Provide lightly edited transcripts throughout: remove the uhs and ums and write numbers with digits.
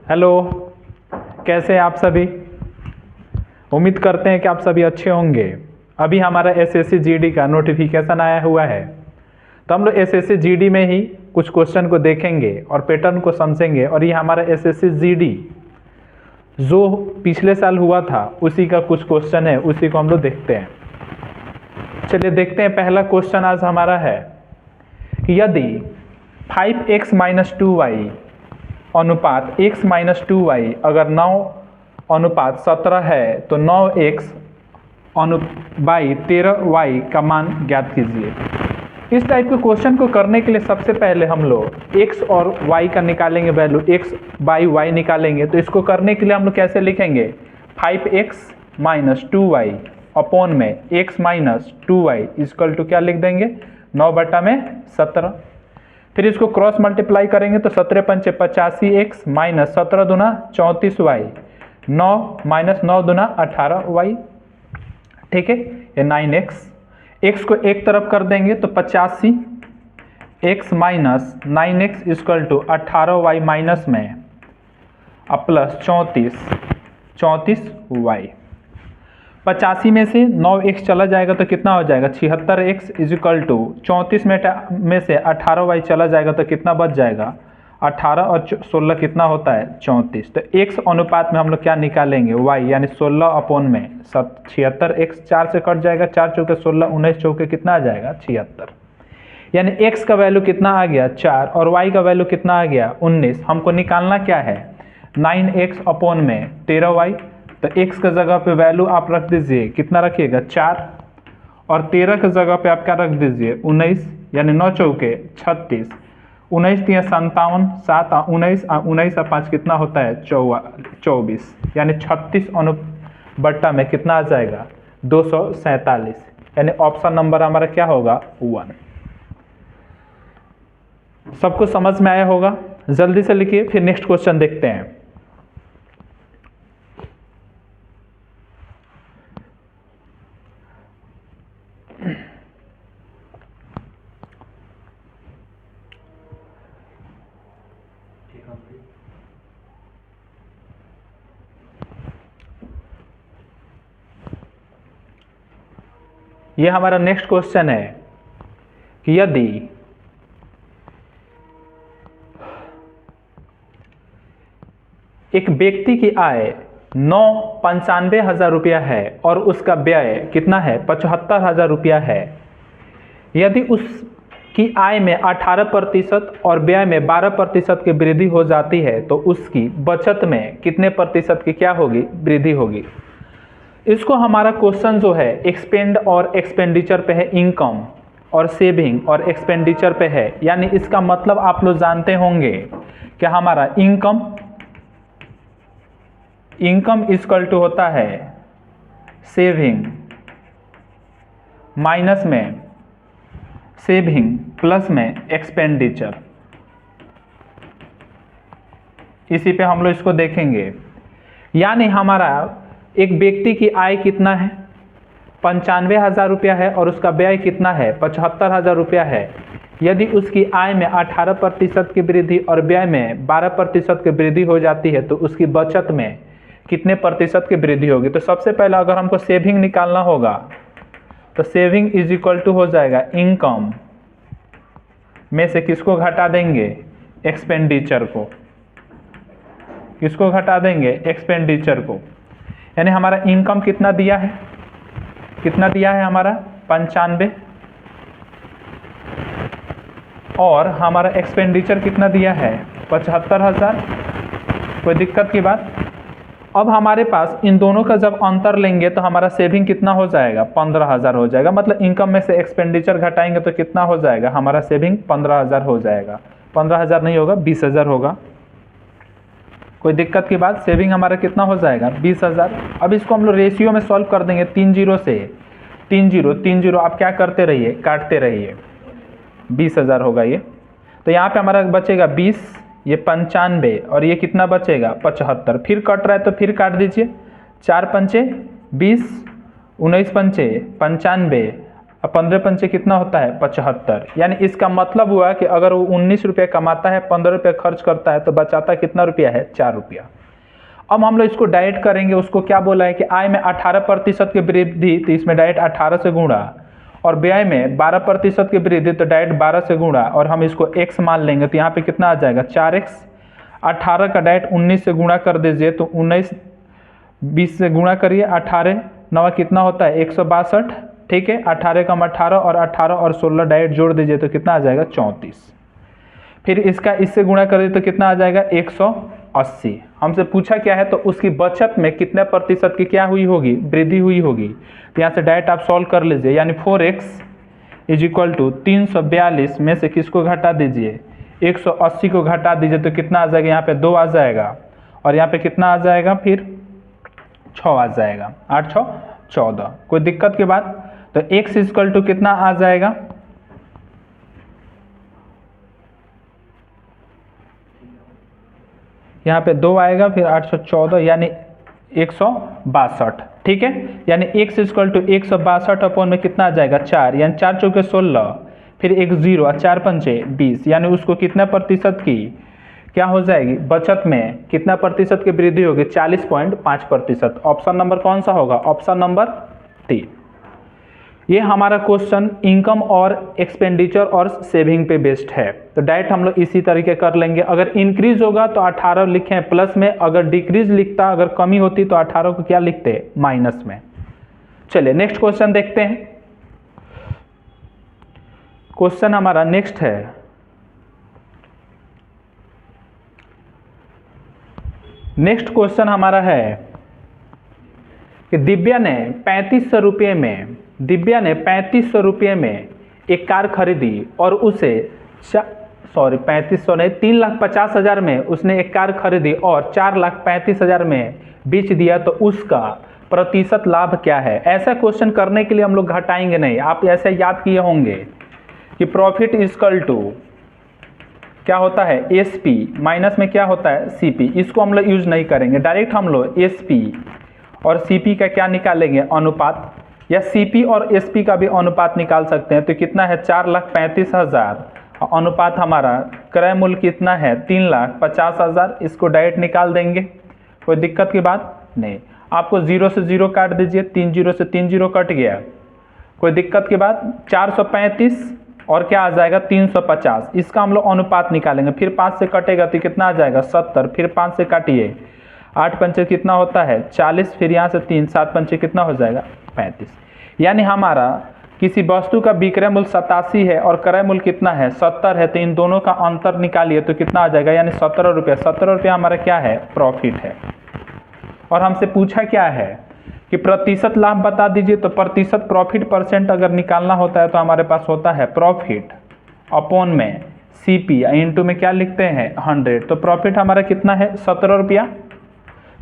Hello, कैसे हैं आप सभी। उम्मीद करते हैं कि आप सभी अच्छे होंगे। अभी हमारा एसएससी जीडी का नोटिफिकेशन आया हुआ है, तो हम लोग एसएससी जीडी में ही कुछ क्वेश्चन को देखेंगे और पैटर्न को समझेंगे। और ये हमारा एसएससी जीडी जो पिछले साल हुआ था उसी का कुछ क्वेश्चन है, उसी को हम लोग देखते हैं। चलिए देखते हैं। पहला क्वेश्चन आज हमारा है कि यदि 5x - 2y अनुपात x - 2y अगर 9:17 है तो 9x बाई 13y का मान ज्ञात कीजिए। इस टाइप के क्वेश्चन को करने के लिए सबसे पहले हम लोग x और y का निकालेंगे वैल्यू, x बाई y निकालेंगे। तो इसको करने के लिए हम लोग कैसे लिखेंगे, 5x - 2y अपॉन में x - 2y इक्वल टू क्या लिख देंगे, 9/17। फिर इसको क्रॉस मल्टीप्लाई करेंगे तो 17 पंचे 85x माइनस 17 दूना 34y, 9 माइनस 9 दूना 18y। ठीक है, ये 9x। x को एक तरफ कर देंगे तो 85x minus 9x equal to 18y minus में अब प्लस 34y। 85 में से 9x चला जाएगा तो कितना हो जाएगा, 76x इक्वल टू 34 में से 18y चला जाएगा तो कितना बच जाएगा, 18 और 16 कितना होता है, 34। तो x अनुपात में हम लोग क्या निकालेंगे, y यानी 16 अपॉन में 76x 4 से कट जाएगा, 4 चौके 16, 19 चौके कितना आ जाएगा, 76। यानी x का वैल्यू कितना आ गया, 4 और y का वैल्यू कितना आ गया, 19। हमको निकालना क्या है, 9x अपॉन में 13y। तो x का जगह पे वैल्यू आप रख दीजिए, कितना रखिएगा, 4, और 13 की जगह पे आप क्या रख दीजिए, 19, यानी 9 चौके 36, 19 3 57, 7 19, 19 और 5 कितना होता है, 24, यानी 36 बट्टा में कितना आ जाएगा, 247। यानी ऑप्शन नंबर हमारा क्या होगा, 1। सबको समझ में आया होगा, जल्दी से लिखिए, फिर नेक्स्ट क्वेश्चन देखते हैं। ये हमारा नेक्स्ट क्वेश्चन है कि यदि एक व्यक्ति की आय 95,000 रुपया है और उसका व्यय कितना है, 75,000 रुपया है। यदि उसकी आय में 18% और व्यय में 12% की वृद्धि हो जाती है तो उसकी बचत में कितने प्रतिशत की क्या होगी, वृद्धि होगी। इसको हमारा क्वेश्चन जो है एक्सपेंड और एक्सपेंडिचर पे है, इनकम और सेविंग और एक्सपेंडिचर पे है। यानी इसका मतलब आप लोग जानते होंगे कि हमारा इनकम इक्वल टू होता है सेविंग माइनस में सेविंग प्लस में एक्सपेंडिचर। इसी पे हम लोग इसको देखेंगे। यानी हमारा एक व्यक्ति की आय कितना है, 95,000 रुपया है और उसका व्यय कितना है, 75,000 रुपया है। यदि उसकी आय में 18% की वृद्धि और व्यय में 12% की वृद्धि हो जाती है तो उसकी बचत में कितने प्रतिशत की वृद्धि होगी। तो सबसे पहले अगर हमको सेविंग निकालना होगा तो सेविंग इज इक्वल टू हो जाएगा इनकम में से किसको घटा देंगे, एक्सपेंडिचर को। किसको घटा देंगे, एक्सपेंडिचर को। यानी हमारा इनकम कितना दिया है, कितना दिया है हमारा 95, और हमारा एक्सपेंडिचर कितना दिया है, 75,000। कोई दिक्कत की बात। अब हमारे पास इन दोनों का जब अंतर लेंगे तो हमारा सेविंग कितना हो जाएगा, 15,000 हो जाएगा। मतलब इनकम में से एक्सपेंडिचर घटाएंगे तो कितना हो जाएगा, हमारा सेविंग 15,000 हो जाएगा। 15,000 नहीं होगा, 20,000 होगा। कोई दिक्कत की बात। सेविंग हमारा कितना हो जाएगा, 20,000। अब इसको हम लोग रेशियो में सॉल्व कर देंगे, 3 0 से 3 0 3 0 आप क्या करते रहिए, काटते रहिए, 20,000 होगा ये। तो यहाँ पे हमारा बचेगा 20, ये 95 और ये कितना बचेगा, 75। फिर कट रहा है तो फिर काट दीजिए, 4 पंचे 20, 19 पंचे 95, अब 15 पंचे कितना होता है 75, यानी इसका मतलब हुआ कि अगर वो 19 रुपये कमाता है, 15 रुपये खर्च करता है, तो बचाता कितना रुपया है 4 रुपया। अब हम लोग इसको डायरेक्ट करेंगे, उसको क्या बोला है कि आय में 18% की वृद्धि, तो इसमें डायरेक्ट 18 से गुणा, और व्यय में 12% की वृद्धि, तो डायरेक्ट 12 से गुणा, और हम इसको x मान लेंगे, तो यहाँ पे कितना आ जाएगा 4x। 18 का डायरेक्ट 19 से गुणा कर दीजिए, तो 19 20 से गुणा करिए, 18 9 कितना होता है 162, ठीक है। 18 कम 18 और 18 और 16 डायरेक्ट जोड़ दीजिए, तो कितना आ जाएगा 34। फिर इसका इससे गुणा करिए तो कितना आ जाएगा 180। हमसे पूछा क्या है, तो उसकी बचत में कितने प्रतिशत की क्या हुई होगी, वृद्धि हुई होगी। तो यहाँ से डायरेक्ट आप सॉल्व कर लीजिए, यानी 4x इज इक्वल टू 342 में से किसको घटा दीजिए 180 को घटा दीजिए, तो कितना आ जाएगा यहाँ पे 2 आ जाएगा, और यहाँ पे कितना आ जाएगा फिर 6 आ जाएगा, 8 6 14। कोई दिक्कत की बात। तो x इज इक्वल टू कितना आ जाएगा, यहाँ पे 2 आएगा, फिर 814 यानी 162, ठीक है। यानी x इक्वल टू 162 अपॉन में कितना आ जाएगा 4, यानी 4 चौके 16, फिर एक 0 और 4 पंचे 20, यानी उसको कितना प्रतिशत की क्या हो जाएगी, बचत में कितना प्रतिशत की वृद्धि होगी 40.5%। ऑप्शन नंबर कौन सा होगा, ऑप्शन नंबर 3। ये हमारा क्वेश्चन इनकम और एक्सपेंडिचर और सेविंग पे बेस्ड है, तो डायरेक्ट हम लोग इसी तरीके कर लेंगे। अगर इंक्रीज होगा तो 18 लिखें प्लस में, अगर डिक्रीज लिखता, अगर कमी होती तो 18 को क्या लिखते माइनस में। चलिए नेक्स्ट क्वेश्चन देखते हैं। क्वेश्चन हमारा नेक्स्ट है, नेक्स्ट क्वेश्चन हमारा है कि दिव्या ने 3500 रुपये में, दिव्या ने 3500 रुपये में एक कार खरीदी और उसे 3500 नहीं 3,50,000 में उसने एक कार खरीदी और 4,35,000 में बेच दिया, तो उसका प्रतिशत लाभ क्या है। ऐसा क्वेश्चन करने के लिए हम लोग घटाएंगे नहीं, आप ऐसे याद किए होंगे कि प्रॉफिट इक्वल टू क्या होता है एसपी माइनस में क्या होता है सीपी। इसको हम लोग यूज नहीं करेंगे, डायरेक्ट हम लोग एसपी और सीपी का क्या निकालेंगे अनुपात, या सीपी और एसपी का भी अनुपात निकाल सकते हैं। तो कितना है 4,35,000, अनुपात हमारा क्रय मूल्य कितना है 3,50,000, इसको डायरेक्ट निकाल देंगे, कोई दिक्कत की बात नहीं। आपको 0 से 0 काट दीजिए, 3 0 से 3 0 कट गया, कोई दिक्कत की बात। 435 और क्या आ जाएगा 350, इसका हम लोग अनुपात निकालेंगे। फिर 5 से कटेगा तो कितना आ जाएगा 70, फिर 5 से काटिए, 8 पंचे कितना होता है 40, फिर यहाँ से 3 7 पंचे कितना हो जाएगा 35। यानी हमारा किसी वस्तु का विक्रय मूल्य 87 है और क्रय मूल्य कितना है 70 है, तो इन दोनों का अंतर निकालिए तो कितना आ जाएगा, यानी 17 रुपये। 17 रुपये हमारा क्या है प्रॉफिट है। और हमसे पूछा क्या है कि प्रतिशत लाभ बता दीजिए, तो प्रतिशत प्रॉफिट परसेंट अगर निकालना होता है तो हमारे पास होता है प्रॉफिट अपॉन में सीपी, इंटू में क्या लिखते हैं 100। तो प्रॉफिट हमारा कितना है 17 रुपया,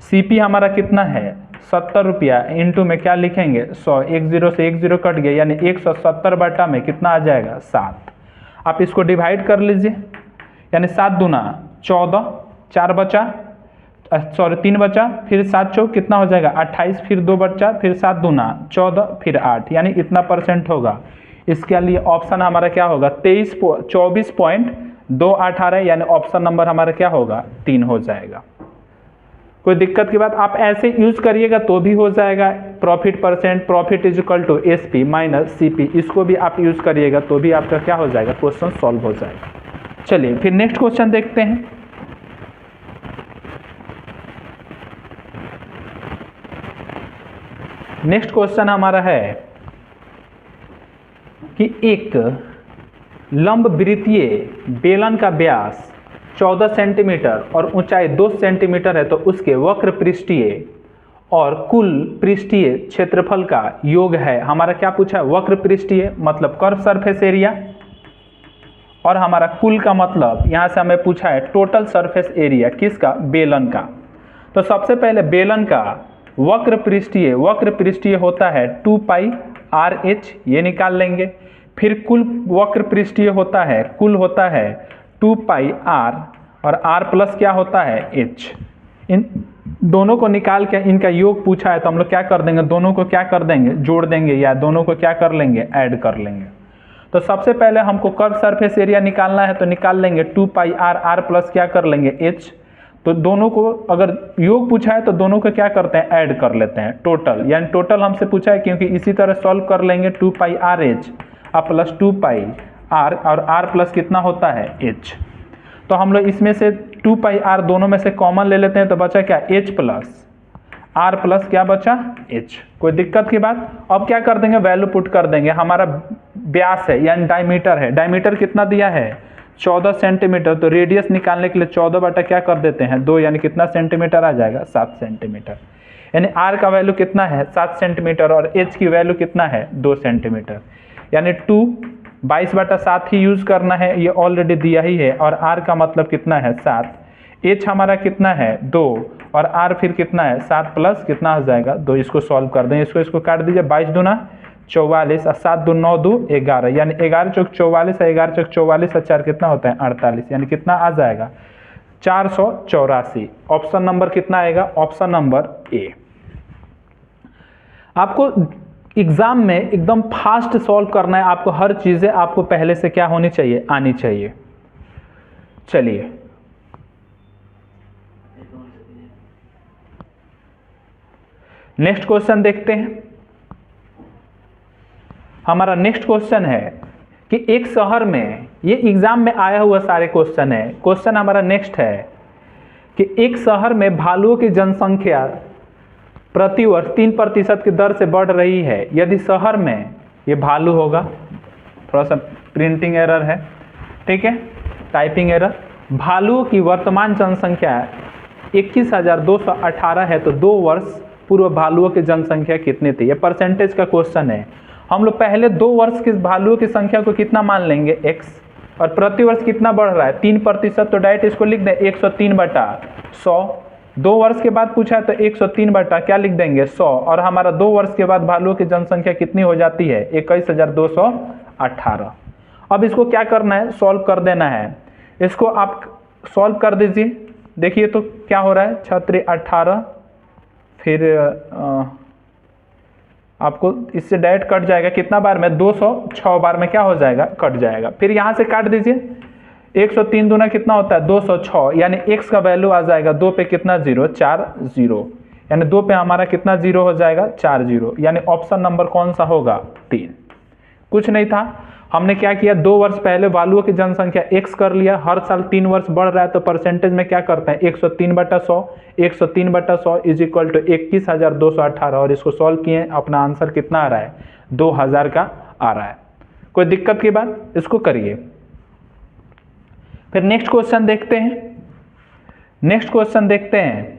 सीपी हमारा कितना है 70 रुपया, इंटू में क्या लिखेंगे 100, एक 0 से एक 0 कट गया, यानी 170 बटा में कितना आ जाएगा 7। आप इसको डिवाइड कर लीजिए, यानी 7 दूना 14, 4 बचा, सॉरी 3 बचा, फिर 7 चौक कितना हो जाएगा 28, फिर 2 बचा, फिर 7 दूना 14, फिर 8, यानी इतना परसेंट होगा। इसके लिए ऑप्शन हमारा क्या होगा 24.218, यानी ऑप्शन नंबर हमारा क्या होगा 3 हो जाएगा। कोई दिक्कत की बात, आप ऐसे यूज करिएगा तो भी हो जाएगा। Profit percent, profit is equal to SP minus CP, इसको भी आप यूज करिएगा तो भी आपका क्या हो जाएगा क्वेश्चन सॉल्व हो जाएगा। चलिए फिर नेक्स्ट क्वेश्चन देखते हैं। नेक्स्ट क्वेश्चन हमारा है कि एक लंब वृत्तीय बेलन का व्यास 14 सेंटीमीटर और ऊंचाई 2 सेंटीमीटर है, तो उसके वक्र पृष्ठीय और कुल पृष्ठीय क्षेत्रफल का योग है। हमारा क्या पूछा है वक्र पृष्ठीय मतलब कर्व सरफेस एरिया, और हमारा कुल का मतलब यहाँ से हमें पूछा है टोटल सरफेस एरिया किसका बेलन का। तो सबसे पहले बेलन का वक्र पृष्ठीय होता है 2 पाई RH, ये निकाल लेंगे। फिर कुल वक्र पृष्ठीय होता है, कुल होता है 2 पाई R, और R प्लस क्या होता है H। इन दोनों को निकाल के इनका योग पूछा है तो हम लोग क्या कर देंगे, दोनों को क्या कर देंगे, जोड़ देंगे, या दोनों को क्या कर लेंगे, ऐड कर लेंगे। तो सबसे पहले हमको कर्व सरफेस एरिया निकालना है तो निकाल लेंगे 2 पाई आर, आर प्लस क्या कर लेंगे एच। तो दोनों को अगर योग पूछा है तो दोनों को क्या करते हैं, ऐड कर लेते हैं, टोटल, यानी टोटल हमसे पूछा है क्योंकि इसी तरह सॉल्व कर लेंगे 2 pi R H plus 2 pi R, और आर प्लस कितना होता है एच। तो हम लोग इसमें से 2 पाई आर दोनों में से कॉमन ले लेते हैं तो बचा क्या, एच प्लस आर प्लस क्या बचा एच। कोई दिक्कत की बात। अब क्या कर देंगे, वैल्यू पुट कर देंगे। हमारा व्यास है यानी डायमीटर है, डायमीटर कितना दिया है 14 सेंटीमीटर, तो रेडियस निकालने के लिए 14 बटा क्या कर देते हैं 2, यानी कितना सेंटीमीटर आ जाएगा 7 सेंटीमीटर। यानी आर का वैल्यू कितना है 7 सेंटीमीटर और एच की वैल्यू कितना है 2 सेंटीमीटर, यानी 22/7 ही यूज करना है, ये ऑलरेडी दिया ही है। और आर का मतलब कितना है 7, एच हमारा कितना है 2 और आर फिर कितना है 7 प्लस कितना हो जाएगा 2। इसको सॉल्व कर दें, इसको काट दीजिए, 22 दूना 44 और 7 दूना 9 2 11, यानी 11 चौक 44 और 11 चौक 44 और 4 कितना होता है 48, यानी कितना आ जाएगा 484। ऑप्शन नंबर कितना आएगा, ऑप्शन नंबर ए। आपको एग्जाम में एकदम फास्ट सॉल्व करना है, आपको हर चीजें आपको पहले से क्या होनी चाहिए, आनी चाहिए। चलिए नेक्स्ट क्वेश्चन देखते हैं। हमारा नेक्स्ट क्वेश्चन है कि एक शहर में, ये एग्जाम में आया हुआ सारे क्वेश्चन है। क्वेश्चन हमारा नेक्स्ट है कि एक शहर में भालुओं की जनसंख्या प्रतिवर्ष 3% की दर से बढ़ रही है। यदि शहर में, ये भालू होगा, थोड़ा सा प्रिंटिंग एरर है, ठीक है, टाइपिंग एरर। भालुओं की वर्तमान जनसंख्या 21,218 है, तो 2 वर्ष पूर्व भालुओं की जनसंख्या कितनी थी। ये परसेंटेज का क्वेश्चन है। हम लोग पहले 2 वर्ष के भालुओं की संख्या को कितना मान लेंगे x, और प्रतिवर्ष कितना बढ़ रहा है 3%, तो डायरेक्ट इसको लिख दें 103/100। 2 वर्ष के बाद पूछा है तो 103 बटा क्या लिख देंगे 100, और हमारा 2 वर्ष के बाद भालुओं की जनसंख्या कितनी हो जाती है 21,218। अब इसको क्या करना है, सॉल्व कर देना है। इसको आप सॉल्व कर दीजिए, देखिए तो क्या हो रहा है 6 18, फिर आपको इससे डायरेक्ट कट जाएगा कितना बार में 206 बार में क्या हो जाएगा कट जाएगा। फिर यहाँ से काट दीजिए, 103 दूना कितना होता है 206, यानी x का वैल्यू आ जाएगा 2 पे कितना 0 4 0, यानी 2 पे हमारा कितना 0 हो जाएगा 4 0, यानी ऑप्शन नंबर कौन सा होगा 3। कुछ नहीं था, हमने क्या किया 2 वर्ष पहले भालुओं की जनसंख्या x कर लिया, हर साल 3 वर्ष बढ़ रहा है तो परसेंटेज में क्या करते हैं 103/100, 103/100 इज इक्वल टू 21,218, और इसको सॉल्व किए, अपना आंसर कितना आ रहा है 2000 का आ रहा है। कोई दिक्कत की बात, इसको करिए। फिर नेक्स्ट क्वेश्चन देखते हैं। नेक्स्ट क्वेश्चन देखते हैं,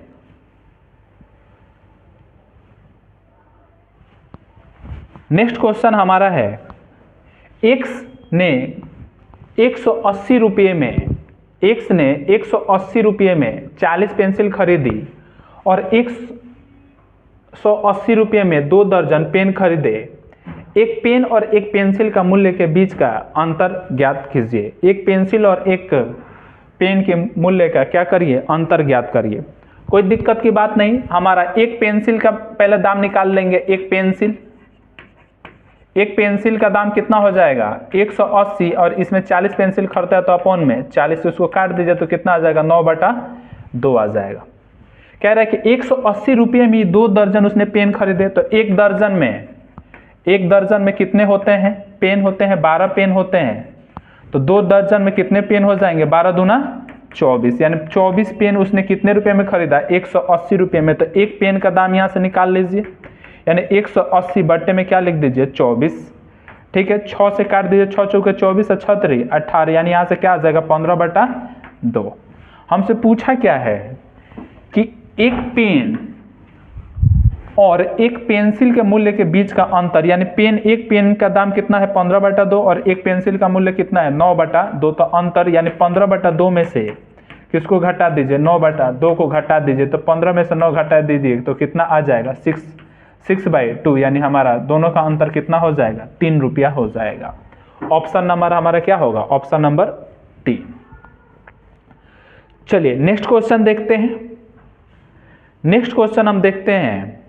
नेक्स्ट क्वेश्चन हमारा है x ने 180 रुपये में, x ने 180 रुपये में 40 पेंसिल खरीदी और 180 रुपये में 2 दर्जन पेन खरीदे। एक पेन और एक पेंसिल का मूल्य के बीच का अंतर ज्ञात कीजिए। एक पेंसिल और एक पेन के मूल्य का क्या करिए, अंतर ज्ञात करिए। कोई दिक्कत की बात नहीं, हमारा एक पेंसिल का पहले दाम निकाल लेंगे। एक पेंसिल का दाम कितना हो जाएगा 180, और इसमें 40 पेंसिल खरीदता है तो अपॉन में 40, उसको काट दीजिए तो कितना आ जाएगा 9/2 आ जाएगा। कह रहा है कि 180 रुपये में 2 दर्जन उसने पेन खरीदे, तो एक दर्जन में कितने होते हैं पेन होते हैं 12 पेन होते हैं, तो 2 दर्जन में कितने पेन हो जाएंगे 12 दूना 24, यानी 24 पेन उसने कितने रुपए में खरीदा 180 रुपये में। तो एक पेन का दाम यहाँ से निकाल लीजिए, यानी 180 बट्टे में क्या लिख दीजिए 24, ठीक है, 6 से काट दीजिए, 6 चौके 24 और 6 3 18, यानी यहाँ से क्या आ जाएगा 15/2। हमसे पूछा क्या है कि एक पेन और एक पेंसिल के मूल्य के बीच का अंतर, यानी एक पेन का दाम कितना है 15/2 और एक पेंसिल का मूल्य कितना है 9/2, तो अंतर यानी 15/2 में से किसको घटा दीजिए 9/2 को घटा दीजिए, तो 15 में से 9 घटा दीजिए तो कितना आ जाएगा 6/2, यानी हमारा दोनों का अंतर कितना हो जाएगा 3 रुपया हो जाएगा। ऑप्शन नंबर हमारा क्या होगा, ऑप्शन नंबर 3। चलिए नेक्स्ट क्वेश्चन देखते हैं। नेक्स्ट क्वेश्चन हम देखते हैं।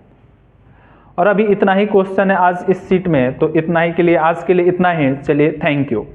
और अभी इतना ही क्वेश्चन है आज इस सीट में, तो इतना ही के लिए आज के लिए इतना ही। चलिए, थैंक यू।